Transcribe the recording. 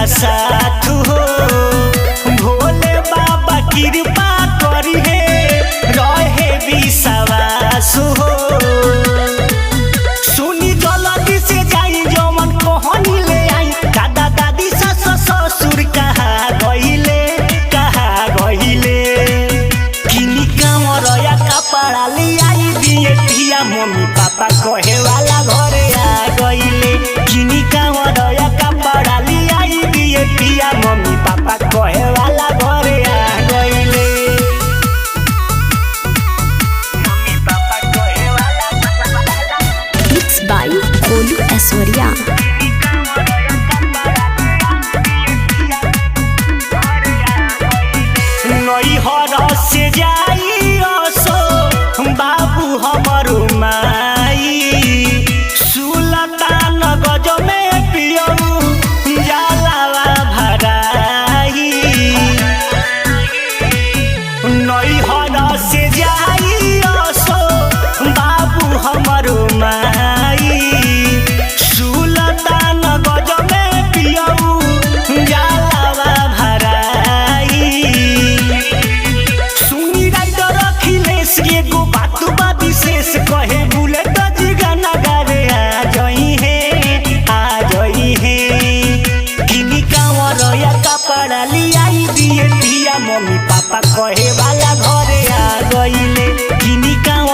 का साथ हो। भोले बाबा कृपा करी है रहे विश्वास हो। सुनी जल्दी से जाई जमन कहनी ले आई। दादा दादी सास ससुर कहाँ गइले किनी कामर या कपड़ा ले आई दिए पिया मम्मी पापा कहे वाला घरे आ गइले। किनी कामर या कपड़ा ले आई दिए पिया मम्मी पापा कहे वाला घरे आ गइले। मम्मी पापा कहे वाला मिक्स बाय गोलू ऐश्वर्या। नैहर से जाई असो बाबू हमरो माई। सुल्तान गज में पियऊ जलावा भराई। नैहर से जाई असो बाबू हमरो माई। सुल्तान गज में पियऊ जलावा भराई। सुनी राइटर अखिलेश एगो बात बा विशेष कहे बुलेट जी गाना गावे आ जई है। किनी कांवर या कपड़ा लियाई दिए पिया मम्मी पापा कहे वाला घरे आ गइले। किनी कांवर